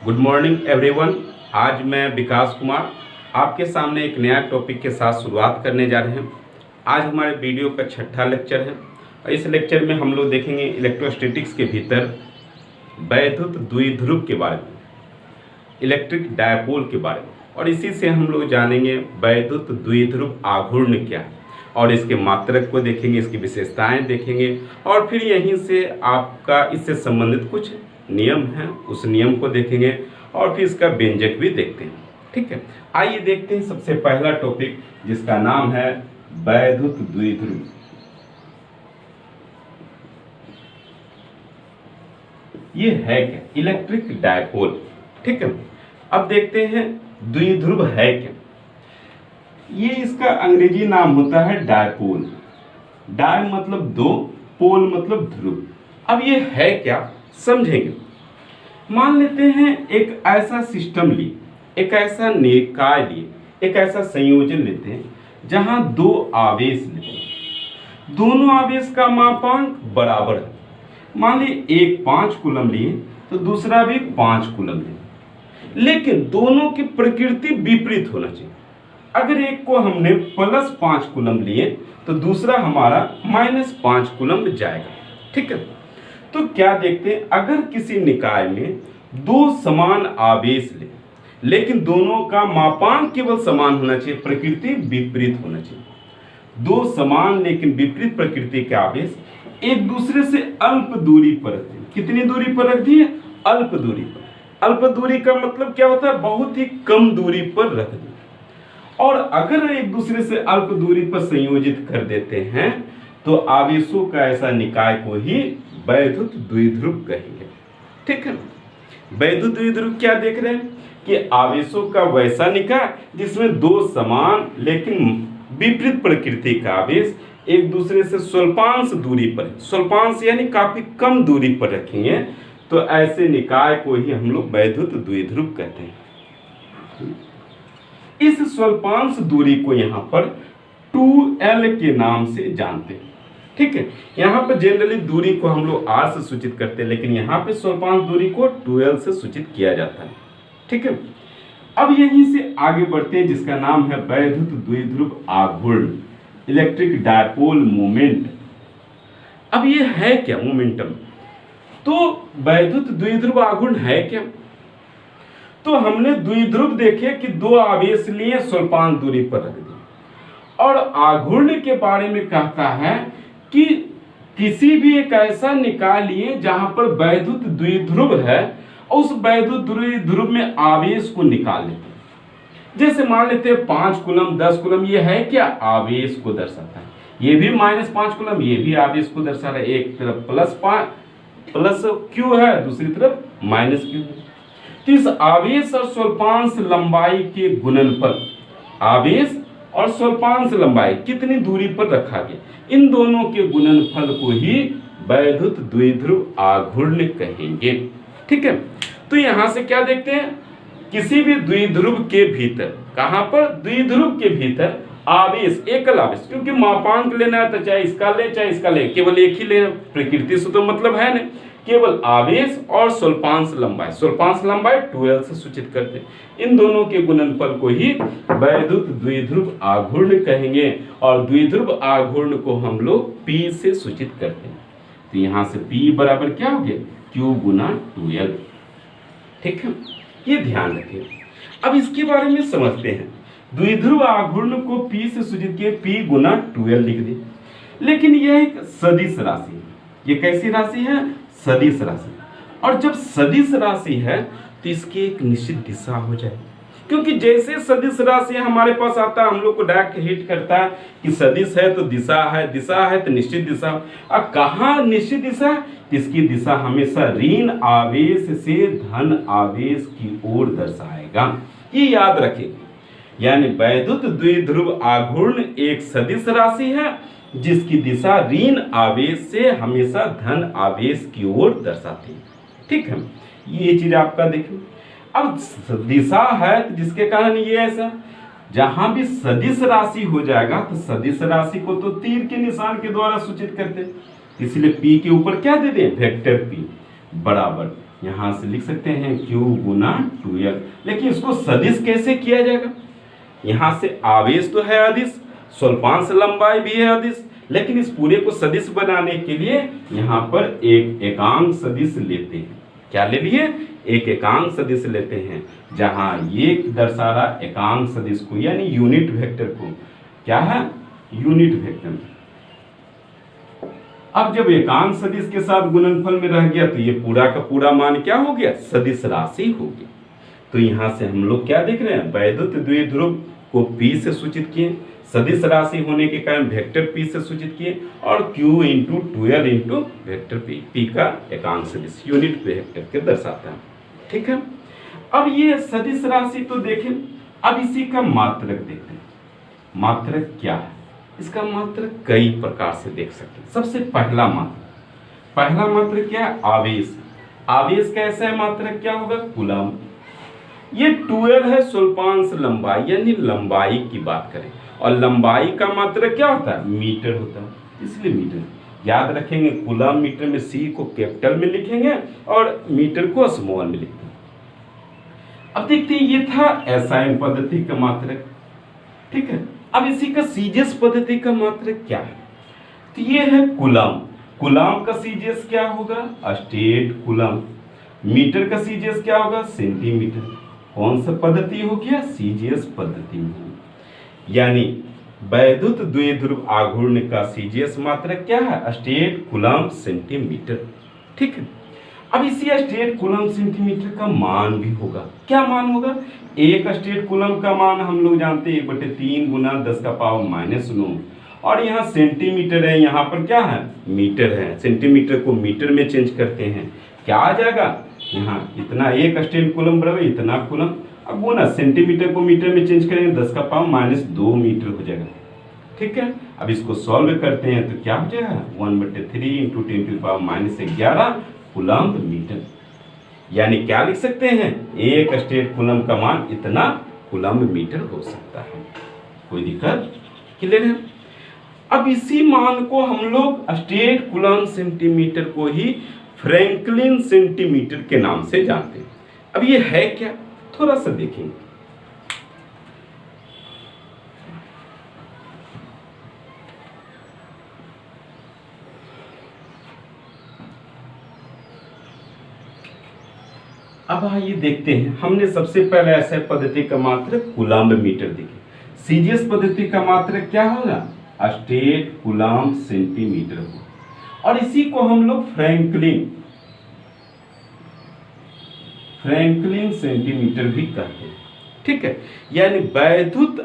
Good morning everyone. आज मैं विकास कुमार आपके सामने एक नया टॉपिक के साथ शुरुआत करने जा रहे हैं। आज हमारे वीडियो का छठा लेक्चर है और इस लेक्चर में हम लोग देखेंगे इलेक्ट्रोस्टैटिक्स के भीतर वैद्युत द्विध्रुव के बारे में, इलेक्ट्रिक डायपोल के बारे में, और इसी से हम लोग जानेंगे वैद्युत द्विध्रुव आघूर्ण क्या है और इसके मात्रक को देखेंगे, इसकी विशेषताएं देखेंगे और फिर यहीं से आपका इससे संबंधित कुछ नियम हैं उस नियम को देखेंगे और फिर इसका व्यंजक भी देखते हैं। ठीक है, आइए देखते हैं सबसे पहला टॉपिक जिसका नाम है वैद्युत द्विध्रुव। ये है क्या? Electric dipole. ठीक है, अब देखते हैं द्विध्रुव है क्या। ये इसका अंग्रेजी नाम होता है डायपोल। डाय मतलब दो, पोल मतलब ध्रुव। अब ये है क्या समझेंगे। मान लेते हैं एक ऐसा सिस्टम लिए, एक ऐसा निकाय लिए, एक ऐसा संयोजन लेते हैं जहां दो आवेश लेते हैं, दोनों आवेश का मापांक बराबर है। मान लीजिए एक 5 कूलम लिए तो दूसरा भी 5 कूलम लिए, लेकिन दोनों की प्रकृति विपरीत होना चाहिए। अगर एक को हमने +5 कूलम लिए तो दूसरा हमारा -5 कूलम जाएगा। ठीक है, तो क्या देखते हैं, अगर किसी निकाय में दो समान आवेश ले लेकिन दोनों का मापांक केवल समान होना चाहिए, प्रकृति विपरीत होना चाहिए। दो समान लेकिन विपरीत प्रकृति के आवेश एक दूसरे से अल्प दूरी पर रखते हैं। कितनी दूरी पर रख दिए? अल्प दूरी पर। अल्प दूरी का मतलब क्या होता है? बहुत ही कम दूरी पर रख दिए। और अगर एक दूसरे से अल्प दूरी पर संयोजित कर देते हैं तो आवेशों का ऐसा निकाय को ही वैद्युत द्विध्रुव कहेंगे। ठीक है, वैद्युत द्विध्रुव क्या देख रहे हैं कि आवेशों का वैसा निकाय जिसमें दो समान लेकिन विपरीत प्रकृति का आवेश एक दूसरे से स्वल्पांश दूरी पर, स्वल्पांश यानी काफी कम दूरी पर रखेंगे, तो ऐसे निकाय को ही हम लोग वैद्युत द्विध्रुव कहते हैं। इस स्वल्पांश दूरी को यहाँ पर 2L के नाम से जानते हैं। ठीक है, यहाँ पर जनरली दूरी को हम लोग R से सूचित करते हैं, लेकिन यहाँ पे स्वल्पांश दूरी को 2L से सूचित किया जाता है। ठीक है, अब यहीं से आगे बढ़ते हैं जिसका नाम है वैद्युत द्विध्रुव आघूर्ण, इलेक्ट्रिक डायपोल मोमेंट। अब ये है क्या मोमेंटम? तो वैद्युत द्विध्रुव आघूर्ण है क्या? तो हमने द्विध्रुव देखे कि दो आवेश लिए स्वल्पांश दूरी पर रख दिए, और आघूर्ण के बारे में कहता है कि किसी भी एक ऐसा निकाय लिए जहां पर वैद्युत द्विध्रुव है, उस वैद्युत द्विध्रुव में आवेश को निकाल लेते हैं। जैसे मान लेते हैं 5 कूलम 10 कूलम, ये है क्या? आवेश को दर्शाता है। ये भी -5 कूलम, ये भी आवेश को दर्शा रहा है। एक तरफ प्लस Q है, दूसरी तरफ -Q है। तो इस आवेश और स्वल्पांश लंबाई के गुणनफल, आवेश और स्वल्पांश लंबाई कितनी दूरी पर रखा गया, इन दोनों के गुणनफल को ही वैद्युत द्विध्रुव आघूर्ण कहेंगे। ठीक है, तो यहां से क्या देखते हैं, किसी भी द्विध्रुव के भीतर, कहां पर? द्विध्रुव के भीतर आवेश, एकल आवेश, क्योंकि मापांक लेना है तो चाहे इसका ले चाहे इसका ले, केवल एक ही ले, प्रकृति से तो मतलब है नहीं, केवल आवेश और स्वल्पांश लंबाई 2L से सूचित करते हैं। इन दोनों के गुणनफल को ही वैद्युत द्विध्रुव आघूर्ण कहेंगे, और द्विध्रुव आघूर्ण को हम लोग P से सूचित करते हैं। तो यहां से P बराबर क्या हो गया? Q गुना 2L। ठीक है, ये ध्यान रखिए। अब इसके बारे में समझते हैं। द्विध्रुव आघूर्ण को P से सूचित किए, P गुना 2L लिख दिए, लेकिन यह एक सदिश राशि है। ये कैसी राशि है? सदिश राशि। और जब सदिश राशि है तो इसकी एक निश्चित दिशा हो जाए, क्योंकि जैसे सदिश राशि हमारे पास आता है हम लोग को डायरेक्ट हिट करता है कि सदिश है तो दिशा है, दिशा है तो निश्चित दिशा। अब कहाँ निश्चित दिशा? इसकी दिशा हमेशा ऋण आवेश से धन आवेश की ओर दर्शाएगा। ये याद रखेगी। यानी वैद्युत द्विध्रुव आघूर्ण एक सदिश राशि है जिसकी दिशा ऋण आवेश से हमेशा धन आवेश की ओर दर्शाती है। ठीक है, ये चीज आपका देखिए। अब दिशा है तो जिसके कारण ये ऐसा, जहां भी सदिश राशि हो जाएगा तो सदिश राशि को तो तीर के निशान के द्वारा सूचित करते हैं, इसलिए P के ऊपर क्या दे दें? वेक्टर P बराबर यहां से लिख सकते हैं Q गुना 2L। लेकिन इसको सदिश कैसे किया जाएगा? यहां से आवेश तो है अदिश, स्वल्पांश लंबाई भी है अदिश, लेकिन इस पूरे को सदिश बनाने के लिए यहां पर एक एकांक सदिश लेते हैं। क्या ले लिए? एक एकांक सदिश लेते हैं, जहां ये दर्शा रहा एकांक सदिश को, यानी यूनिट वेक्टर को। क्या है? Unit vector. अब जब एकांक सदिश के साथ गुणनफल में रह गया तो ये पूरा का पूरा मान क्या हो गया? सदिश राशि हो गया। तो यहां से हम लोग क्या देख रहे हैं? वैद्युत द्विध्रुव को P से सूचित किए, सदिश राशि होने के कारण वेक्टर P से सूचित किए, और Q into 2L into vector P का एकांक सदिश यूनिट वेक्टर के दर्शाता है। ठीक है, अब ये सदिश राशि तो देखें, अब इसी का मात्रक देखते हैं। मात्रक क्या है? इसका मात्रक कई प्रकार से देख सकते हैं। सबसे पहला मात्रक क्या है? आवेश। आवेश का ऐसा मात्रक क्या होगा? कूलम। ये 2L है स्वल्पांश लंबाई, यानी लंबाई की बात करें, और लंबाई का मात्रक क्या होता है? मीटर होता है, इसलिए मीटर याद रखेंगे। कूलम मीटर में C को कैपिटल में लिखेंगे और मीटर को स्मॉल में लिखेंगे। अब देखते हैं, ये था एसआई पद्धति का मात्रक। ठीक है, अब इसी का सीजीएस पद्धति का मात्रक क्या है? तो ये है कूलम। कूलम का सीजीएस क्या होगा? State coulomb. मीटर का सीजीएस क्या होगा? सेंटीमीटर। कौन सा पद्धति हो गया? सीजीएस पद्धति में। यानी वैद्युत द्विध्रुव आघूर्ण का सीजीएस मात्रक क्या है? State coulomb centimetre. ठीक है, अब इसी स्टेट कूलम सेंटीमीटर का मान भी होगा। क्या मान होगा? एक स्टेट कूलम का मान हम लोग जानते हैं 1/3 गुना 10⁻⁻⁹, और यहाँ सेंटीमीटर है, यहाँ पर क्या है? मीटर है। सेंटीमीटर को मीटर में चेंज करते हैं, क्या आ जाएगा? यहाँ इतना एक स्टेट कूलम बराबर इतना कूलम। अब वो ना सेंटीमीटर को मीटर में चेंज करेंगे 10⁻⁻2 मीटर हो जाएगा। ठीक है, अब इसको सॉल्व करते हैं तो क्या हो जाएगा? 1/3 इंटू 10⁻⁻11 कूलम मीटर। यानी क्या लिख सकते हैं? एक स्टेट कूलम का मान इतना कूलम मीटर हो सकता है। कोई दिक्कत? क्लियर है? अब इसी मान को हम लोग स्टेट कूलम सेंटीमीटर को ही फ्रैंकलिन सेंटीमीटर के नाम से जानते हैं। अब ये है क्या? थोड़ा सा देखेंगे। अब आइए देखते हैं। हमने सबसे पहले ऐसे पद्धति का मात्रक कूलम मीटर देखे। सीजीएस पद्धति का मात्रक क्या होगा? स्टेट कूलम सेंटीमीटर हो, और इसी को हम लोग फ्रैंकलिन सेंटीमीटर भी कहते हैं। ठीक है, यानी वैद्युत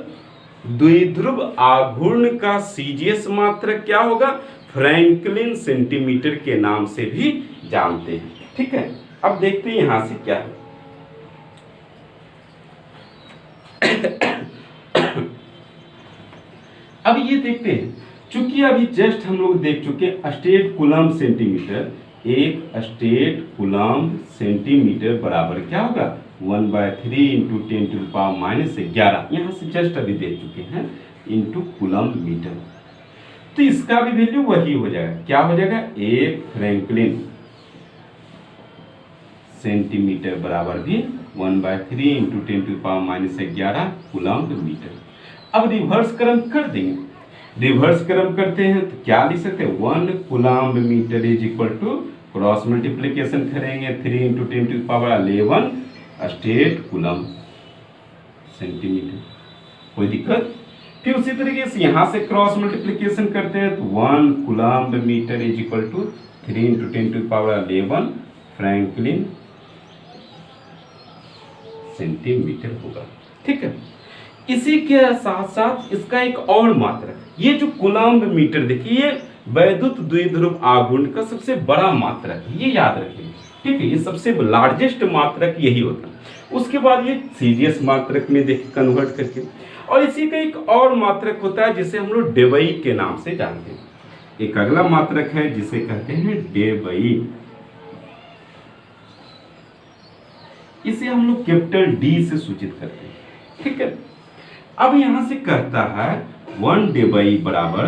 द्विध्रुव आघूर्ण का सीजीएस मात्रक क्या होगा? फ्रैंकलिन सेंटीमीटर के नाम से भी जानते हैं। ठीक है, अब देखते हैं यहां से क्या है। अब ये देखते हैं, चूंकि अभी जस्ट हम लोग देख चुके स्टेट कूलम सेंटीमीटर, एक स्टेट कूलम सेंटीमीटर बराबर क्या होगा? 1/3 इंटू 10⁻⁻11, यहां से जस्ट अभी देख चुके हैं, इंटू कूलम मीटर। तो इसका भी वैल्यू वही हो जाएगा। क्या हो जाएगा? एक फ्रैंकलिन सेंटीमीटर बराबर भी 1/3 इंटू 10⁻⁻11 कूलम मीटर। अब रिवर्स क्रम कर देंगे। रिवर्स क्रम करते हैं तो क्या लिख सकते हैं? 1 coulomb metre is equal to, cross multiplication करेंगे 3 इंटू 10⁻11 स्टेट कूलम सेंटीमीटर। कोई दिक्कत? फिर उसी तरीके से यहां से क्रॉस मल्टीप्लीकेशन करते हैं तो 1 coulomb metre is equal to 3 into 10⁻11 franklin centimetre होगा। ठीक है, इसी के साथ साथ इसका एक और मात्रक, ये जो कूलम मीटर देखिए, वैद्युत द्विध्रुव आघूर्ण का सबसे बड़ा मात्रक है, ये याद रखिए। ठीक है, ये सबसे लार्जेस्ट मात्रक यही होता है। उसके बाद ये सीजीएस मात्रक में देखिए कन्वर्ट करके, और इसी का एक और मात्रक होता है जिसे हम लोग डेबई के नाम से जानते हैं। एक अगला मात्रक है जिसे कहते हैं डेबई। इसे हम लोग कैपिटल डी से सूचित करते हैं। ठीक है, अब यहां से कहता है 1 डेबई बराबर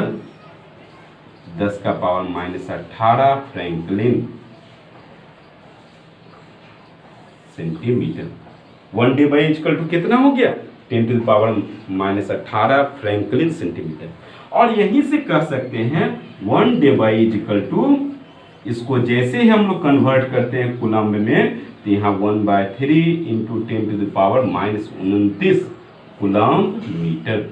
10⁻⁻18 franklin centimetre. 1 divide equal to कितना हो गया 10⁻⁻18 फ्रैंकलिन सेंटीमीटर। और यहीं से कह सकते हैं 1 डिवाइड इक्वल टू, इसको जैसे ही हम लोग कन्वर्ट करते हैं कूलम्ब में, तो यहाँ 1/3 इंटू 10⁻⁻29 कूलम्ब मीटर।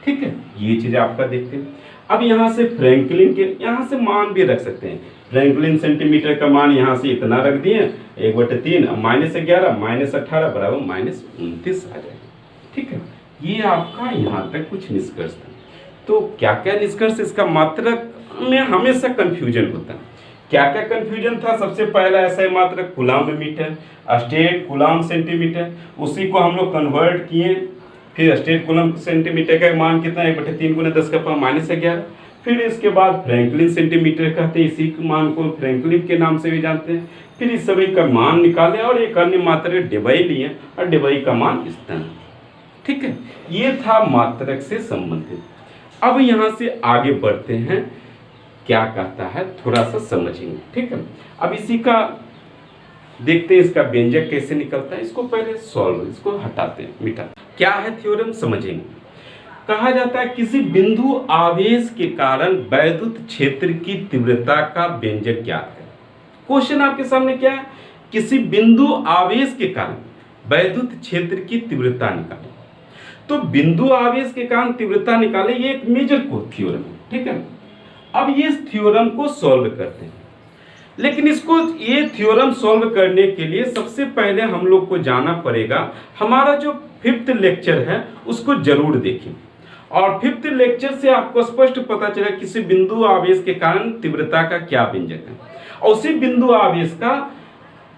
ठीक है, ये चीज आपका देखते हैं। अब यहाँ से फ्रैंकलिन के यहाँ से मान भी रख सकते हैं। फ्रैंकलिन सेंटीमीटर का मान यहाँ से इतना रख दिए 1/3, -11 -18 बराबर -29 आ जाएगा। ठीक है, ये आपका यहाँ तक कुछ निष्कर्ष था। तो क्या क्या निष्कर्ष, इसका मात्रक में हमेशा कंफ्यूजन होता है। क्या क्या कंफ्यूजन था, सबसे पहला ऐसा है मात्रक coulomb metre, statcoulomb centimetre, उसी को हम लोग कन्वर्ट किए, फिर स्टेट कूलम्ब सेंटीमीटर का मान कितना 1/3 × 10⁻⁻11। फिर इसके बाद फ्रैंकलिन सेंटीमीटर कहते हैं, इसी मान को फ्रैंकलिन के नाम से भी जानते हैं। फिर इस सभी का मान निकाले और एक अन्य मात्रक डिवाई लिए और डिवाई का मान इस तरह। ठीक है, ये था मात्रक से संबंधित। अब यहाँ से आगे बढ़ते हैं, क्या कहता है थोड़ा सा समझेंगे। ठीक है, अब इसी का देखते हैं इसका व्यंजक कैसे निकलता है। इसको पहले सॉल्व, इसको हटाते हैं, मिटा। क्या है थ्योरम समझेंगे। कहा जाता है किसी बिंदु आवेश के कारण वैद्युत क्षेत्र की तीव्रता का व्यंजक ज्ञात है। क्वेश्चन आपके सामने क्या है, किसी बिंदु आवेश के कारण वैद्युत क्षेत्र की तीव्रता निकाले। तो बिंदु आवेश के कारण तीव्रता निकाले, ये एक मेजर को थ्योरम है। ठीक है, अब ये थ्योरम को सॉल्व करते हैं। लेकिन इसको ये थ्योरम सॉल्व करने के लिए सबसे पहले हम लोग को जाना पड़ेगा, हमारा जो 5th लेक्चर है उसको जरूर देखें। और 5th लेक्चर से आपको स्पष्ट पता चला किसी बिंदु आवेश के कारण तीव्रता का क्या व्यंजक है, और उसी बिंदु आवेश का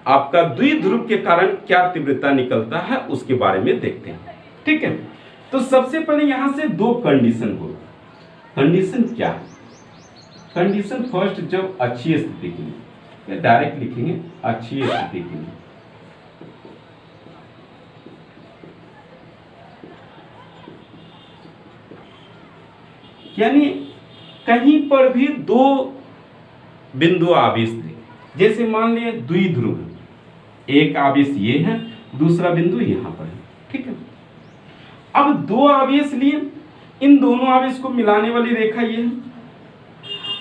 आपका द्विध्रुव के कारण क्या तीव्रता निकलता है उसके बारे में देखते हैं। ठीक है, तो सबसे पहले यहां से 2 कंडीशन हो। कंडीशन क्या है, कंडीशन फर्स्ट, जब अच्छी स्थिति के लिए, डायरेक्ट लिखेंगे अच्छी स्थिति के लिए, यानी कहीं पर भी 2 बिंदु आवेश थे, जैसे मान लिए द्विध्रुव, एक आवेश ये है, दूसरा बिंदु यहां पर है। ठीक है, अब 2 आवेश लिए, इन दोनों आवेश को मिलाने वाली रेखा ये है।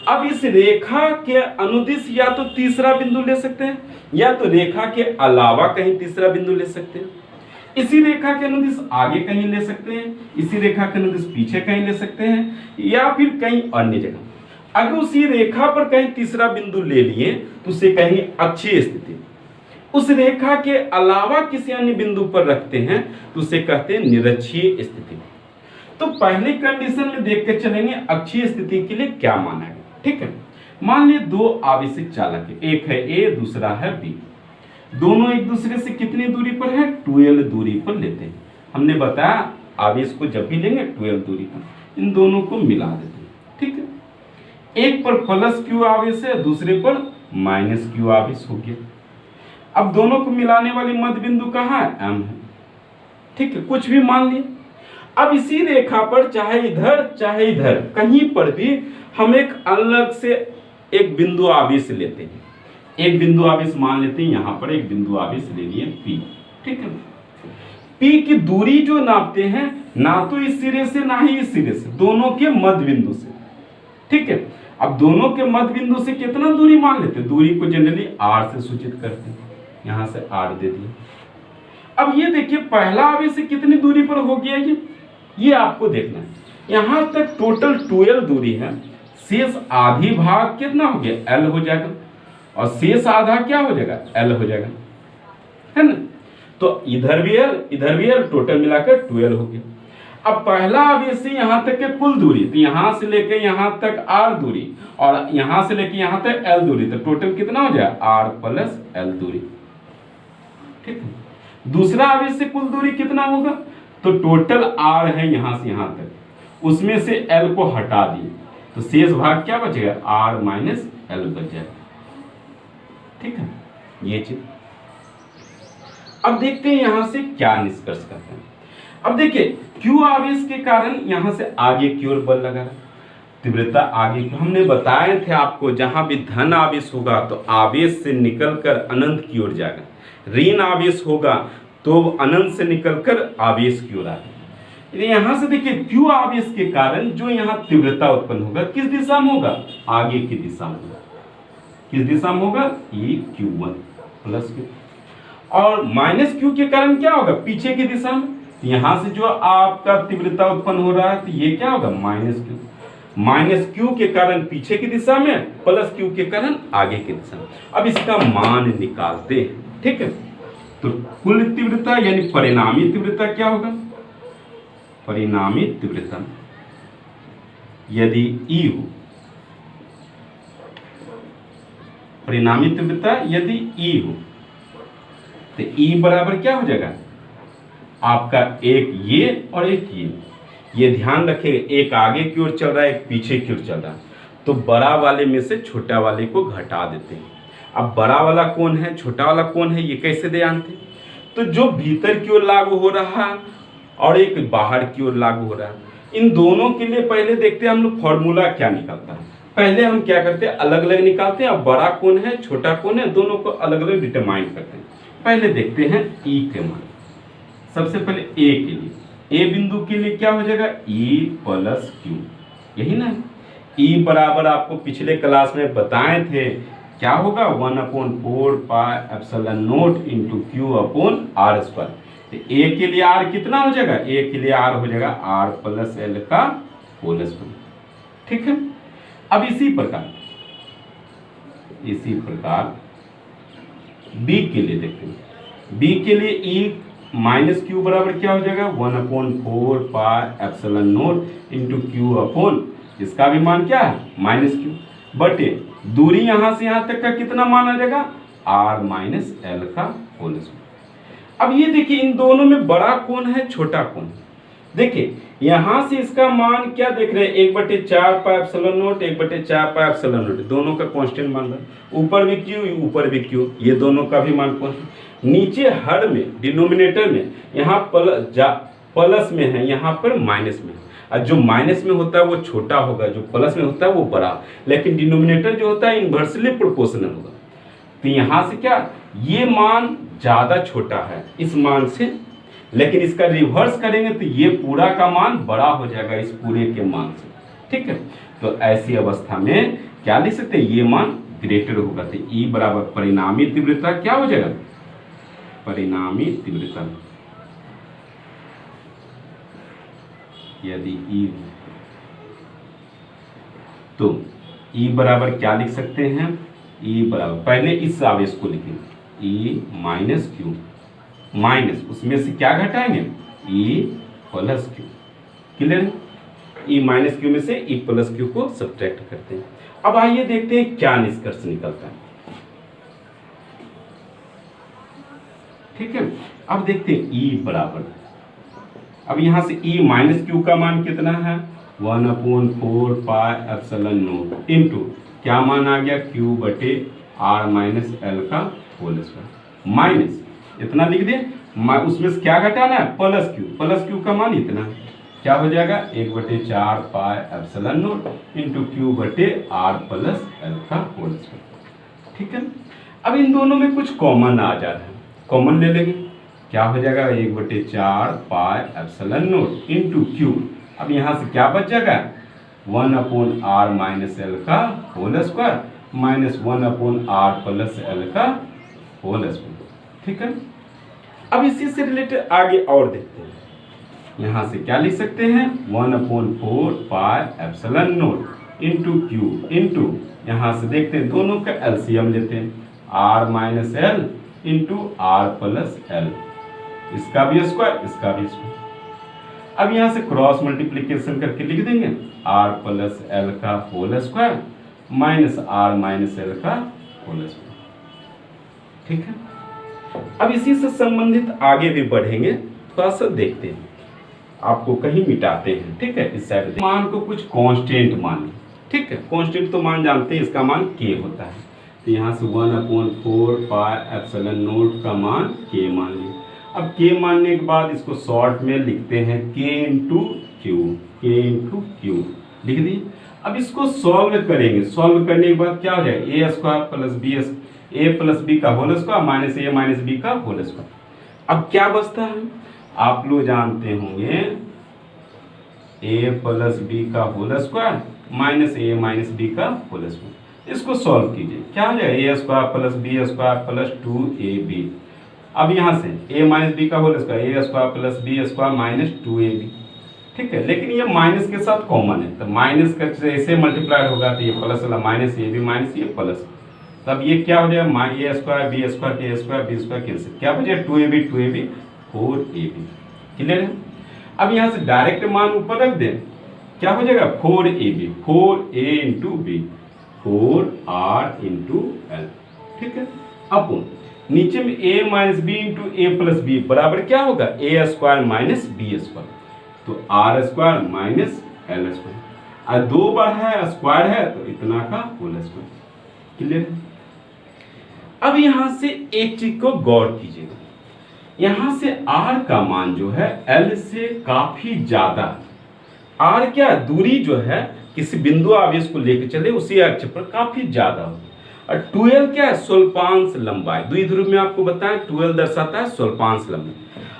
अब इस रेखा के अनुदिश या तो तीसरा बिंदु ले सकते हैं, या तो रेखा के अलावा कहीं तीसरा बिंदु ले सकते हैं। इसी रेखा के अनुदिश आगे कहीं ले सकते हैं, इसी रेखा के अनुदिश पीछे कहीं ले सकते हैं, या फिर कहीं अन्य जगह। अगर उसी रेखा पर कहीं तीसरा बिंदु ले लिए तो उसे कहीं अच्छी स्थिति, उस रेखा के अलावा किसी अन्य बिंदु पर रखते हैं तो उसे कहते हैं निरक्षीय स्थिति। तो पहली कंडीशन में देख के चलेंगे अक्षीय स्थिति के लिए क्या माना है। ठीक है, मान लिए 2 आवेशित चालक है, एक है ए, दूसरा है बी। दोनों एक दूसरे से कितनी दूरी पर है, 12 दूरी पर लेते हैं। हमने बताया आवेश को जब भी लेंगे 12 दूरी पर, इन दोनों को मिला देते हैं। ठीक है, एक पर +q आवेश है, दूसरे पर -q आवेश हो गया। अब दोनों को मिलाने वाली मध्य बिंदु कहाँ है, M है। ठीक है, कुछ भी मान लिए। अब इसी रेखा पर चाहे इधर कहीं पर भी हम एक अलग से एक बिंदु आवेश लेते हैं। एक बिंदु आवेश मान लेते हैं, यहां पर एक बिंदु आवेश ले लिए P। ठीक है, P की दूरी जो नापते हैं, ना तो इस सिरे से ना ही इस सिरे से, दोनों के मध्य बिंदु से। ठीक है, अब दोनों के मध्य बिंदु से कितना दूरी मान लेते हैं, दूरी को जनरली r से सूचित करते हैं, यहां से r दे दिए। अब ये देखिए पहला आवेश से कितनी दूरी पर हो गया, ये आपको देखना है। यहां तक टोटल 12 दूरी है, शेष आधी भाग कितना हो गया, L हो जाएगा, और शेष आधा क्या हो जाएगा, L हो जाएगा, है ना। तो इधर भी L, टोटल मिलाकर 12 हो गया। अब पहला आवेश से यहां तक के कुल दूरी, तो यहां से लेकर यहां तक r दूरी, और यहां से लेकर यहां तक L दूरी, तो टोटल कितना हो जाएगा, r + L दूरी। ठीक है, दूसरा आवेश से कुल दूरी कितना होगा, तो टोटल r है यहां से यहां तक, उसमें से L को हटा दिए तो शेष भाग क्या बचेगा, r - L बच जाएगा। ठीक है, ये चीज। अब देखते हैं यहां से क्या निष्कर्ष करते हैं। अब देखिए Q आवेश के कारण यहां से आगे की ओर बल लगा रहा, तीव्रता आगे की हमने बताए थे आपको, जहां भी धन आवेश होगा तो आवेश से निकलकर अनंत की ओर जाएगा, ऋण आवेश होगा तो अनंत से निकलकर आवेश की ओर आएगा। यहां से देखिए Q आवेश के कारण जो यहाँ तीव्रता उत्पन्न होगा किस दिशा में होगा, आगे की दिशा में होगा। किस दिशा में होगा, ये Q1 प्लस Q, और माइनस Q के कारण क्या होगा, पीछे की दिशा में। यहां से जो आपका तीव्रता उत्पन्न हो रहा है तो ये क्या होगा, माइनस Q के कारण पीछे की दिशा में, प्लस Q के कारण आगे की दिशा में। अब इसका मान निकालते हैं, ठीक है। तो कुल तीव्रता यानी परिणामी तीव्रता क्या होगा, परिणामी तीव्रता यदि E हो, परिणामी तीव्रता यदि E हो तो E बराबर क्या हो जाएगा, आपका एक ये और एक ये ध्यान रखिएगा, एक आगे की ओर चल रहा है, एक पीछे की ओर चल रहा है, तो बड़ा वाले में से छोटा वाले को घटा देते हैं। अब बड़ा वाला कौन है, छोटा वाला कौन है, ये कैसे जानते हैं, तो जो भीतर की ओर लागू हो रहा है और एक बाहर की ओर लागू हो रहा है, इन दोनों के लिए पहले देखते हैं हम लोग फॉर्मूला क्या निकलता है। पहले हम क्या करते हैं, अलग अलग निकालते हैं, अब बड़ा कौन है छोटा कौन है दोनों को अलग अलग डिटरमाइन करते हैं। पहले देखते हैं E के मान। सबसे पहले A के लिए, A बिंदु के लिए क्या हो जाएगा, E प्लस Q, यही ना। E बराबर आपको पिछले क्लास में बताए थे क्या होगा, 1/4 pi epsilon naught into Q upon R square. तो A के लिए R कितना हो जाएगा, A के लिए R हो जाएगा R प्लस L का होल स्क्वायर, ठीक है। अब इसी प्रकार B के लिए देखते हैं। B के लिए E माइनस Q बराबर क्या हो जाएगा, 1/4 pi epsilon naught into Q upon, इसका भी मान क्या है माइनस Q, बटे दूरी यहां से यहां तक का कितना मान आ जाएगा, R माइनस L का होल स्क्वायर। अब ये देखिए इन दोनों में बड़ा कौन है छोटा कौन है, देखिए यहां से इसका मान क्या देख रहे हैं, 1/4 pi epsilon not 1/4 pi epsilon not, दोनों का कांस्टेंट मान रहा है, ऊपर भी Q ऊपर भी Q, ये दोनों का भी मान कांस्टेंट। नीचे हर में डिनोमिनेटर में यहाँ प्लस में है, यहाँ पर माइनस में है, और जो माइनस में होता है वो छोटा होगा, जो प्लस में होता है वो बड़ा, लेकिन डिनोमिनेटर जो होता है इन्वर्सली प्रोपोर्शनल होगा। तो यहाँ से क्या, ये मान ज्यादा छोटा है इस मान से, लेकिन इसका रिवर्स करेंगे तो ये पूरा का मान बड़ा हो जाएगा इस पूरे के मान से, ठीक है। तो ऐसी अवस्था में क्या लिख सकते हैं, ये मान ग्रेटर होगा। तो E बराबर परिणामी तीव्रता क्या हो जाएगा, परिणामी तीव्रता यदि E, तो E बराबर क्या लिख सकते हैं, E बराबर पहले इस आवेश को लिखेंगे E माइनस Q, माइनस उसमें से क्या घटाएंगे, E plus Q, clear. E minus Q में से E प्लस Q को सब्ट्रैक्ट करते हैं। अब आइए देखते हैं क्या निष्कर्ष निकलता है, ठीक है। अब देखते हैं E बराबर, अब यहां से E माइनस Q का मान कितना है, 1/4 पाई एप्सिलॉन नॉट इंटू क्या मान आ गया, Q बटे R माइनस L का होल स्क्वायर, माइनस इतना लिख दे, उसमें से क्या घटाना है, प्लस Q का मान इतना क्या हो जाएगा, 1/4 pi epsilon naught into Q बटे R प्लस L का होल स्क्वायर, ठीक है। अब इन दोनों में कुछ कॉमन आ जा रहा है, कॉमन ले लेंगे, क्या हो जाएगा 1/4 pi epsilon naught into Q, अब यहाँ से क्या बच जाएगा, 1/R माइनस L का whole square minus 1/R plus L का होल स्क्वायर, ठीक है। अब इसी से रिलेटेड आगे और देखते हैं, यहाँ से क्या लिख सकते हैं, 1/4 pi epsilon naught into Q into, यहाँ से देखते हैं दोनों का एलसीएम लेते हैं, R minus L into R plus L, इसका भी स्क्वायर इसका भी स्क्वायर। अब यहाँ से क्रॉस मल्टीप्लीकेशन करके लिख देंगे R प्लस L का whole square minus R minus L का होल स्क्वायर, ठीक है। अब इसी से संबंधित आगे भी बढ़ेंगे, थोड़ा सा देखते हैं, आपको कहीं मिटाते हैं, ठीक है। इस साइड मान को कुछ कांस्टेंट मान, ठीक है, कांस्टेंट तो मान जानते हैं, इसका मान K होता है। तो यहाँ से 1/4 पाई एप्सिलॉन नॉट का मान K मान लिया। अब K मानने के बाद इसको शॉर्ट में लिखते हैं K इंटू Q लिख दी। अब इसको सॉल्व करेंगे, सॉल्व करने के बाद क्या हो जाएगा, a square plus b, a plus b का whole square minus a minus b का होल स्क्वायर। अब क्या बचता है, आप लोग जानते होंगे ए प्लस बी का whole square minus a minus b का होल स्क्वायर। इसको सॉल्व कीजिए, क्या हो जाएगा, a square plus b square plus 2ab। अब यहाँ से ए माइनस बी का whole square, a square plus b square minus 2ab, ठीक है। लेकिन ये माइनस के साथ कॉमन है, तो माइनस का जैसे मल्टीप्लाइड होगा तो ये प्लस वाला माइनस ए बी माइनस ये प्लस, तब ये क्या हो जाएगा, ए स्क्वायर बी स्क्वायर के स्क्वायर बी स्क्वायर कैंसिल, क्या बचेगा 2ab 4ab। क्लियर है। अब यहाँ से डायरेक्ट मान ऊपर रख दें, क्या हो जाएगा 4ab, 4a into B, 4r into L, ठीक है। अब नीचे में a minus B into A plus B बराबर क्या होगा, A square minus B square, तो R square minus L square, और 2 बार है स्क्वायर है तो इतना का होल स्क्वायर। क्लियर है। अब यहां से एक चीज को गौर कीजिएगा, यहां से r का मान जो है l से काफी ज्यादा, r क्या दूरी जो है किसी बिंदु आवेश को लेकर चले उसी अक्ष पर काफी ज्यादा हो, और 2l क्या है, स्वल्पांश लंबाई, द्विध्रुव में आपको बताएं 2l दर्शाता है स्वल्पांश लंबाई,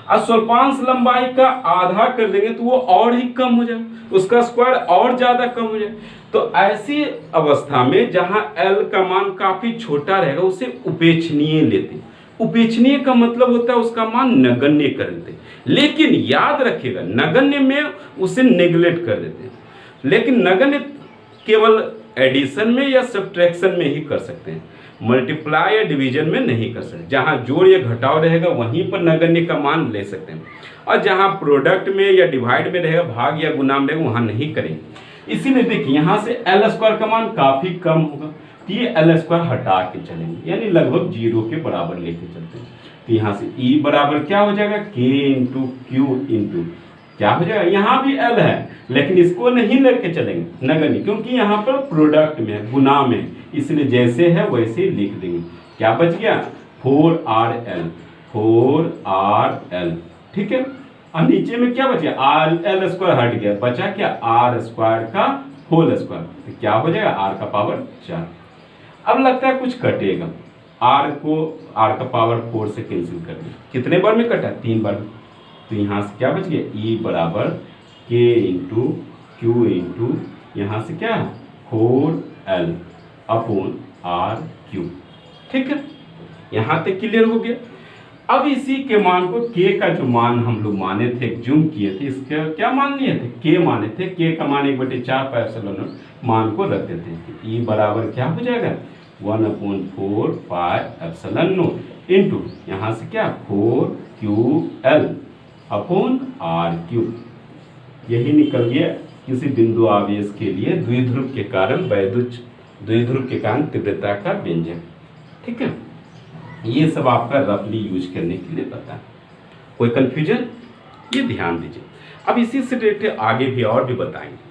और स्वल्पांश लंबाई का आधा कर देंगे तो वो और ही कम हो जाए, उसका स्क्वायर और ज्यादा कम हो जाए। तो ऐसी अवस्था में जहां l का मान काफी छोटा रहेगा उसे उपेक्षणीय लेते हैं। उपेक्षणीय का मतलब होता है उसका मान नगण्य कर देते हैं, लेकिन याद रखिएगा नगण्य में उसे नेग्लेक्ट कर देते हैं, लेकिन नगण्य केवल एडिशन में या सब्ट्रैक्शन में ही कर सकते हैं, मल्टीप्लाई या डिवीजन में नहीं कर सकते। जहां जोड़ या घटाव रहेगा वहीं पर नगण्य का मान ले सकते हैं, और जहां प्रोडक्ट में या डिवाइड में रहेगा, भाग या गुना में रहेगा, वहां नहीं करेंगे। इसीलिए देखिए यहां से एल स्क्वायर का मान काफी कम होगा, तो ये एल स्क्वायर हटा के चलेंगे, यानी लगभग 0 के बराबर लेके चलते हैं। तो यहाँ से E बराबर क्या हो जाएगा, K इंटू क्यू इंटू क्या हो जाएगा, यहाँ भी L है लेकिन इसको नहीं लेके चलेंगे नगण्य, क्योंकि यहाँ पर प्रोडक्ट में गुना में, इसलिए जैसे है वैसे लिख देंगे। क्या बच गया 4RL, 4RL, ठीक है। और नीचे में क्या बच गया, L स्क्वायर हट गया, बचा क्या R स्क्वायर का होल स्क्वायर, तो क्या हो जाएगा R का पावर 4। अब लगता है कुछ कटेगा, R को R का पावर 4 से कैंसिल कर दिया, कितने बार में कटा, 3 बार में, तो यहाँ से क्या बच गया E बराबर K इंटू क्यू इंटू यहाँ से क्या 4L अपॉन RQ, ठीक है। यहाँ तक क्लियर हो गया। अब इसी के मान को K का जो मान हम लोग माने थे, जूम किए थे, इसका क्या मान लिए थे, K माने थे, K का मान 1/4 पाई एप्सिलॉन मान को रख देते हैं। E बराबर क्या हो जाएगा 1/4 पाई एप्सिलॉन नॉट इंटू यहाँ से क्या 4QL अपॉन RQ। यही निकल गया किसी बिंदु आवेश के लिए द्विध्रुव के कारण द्विध्रुव के कारण तीव्रता का व्यंजक, ठीक है। ये सब आपका रफली यूज करने के लिए पता है, कोई कंफ्यूजन, ये ध्यान दीजिए। अब इसी से रिलेटेड आगे भी और भी बताएंगे।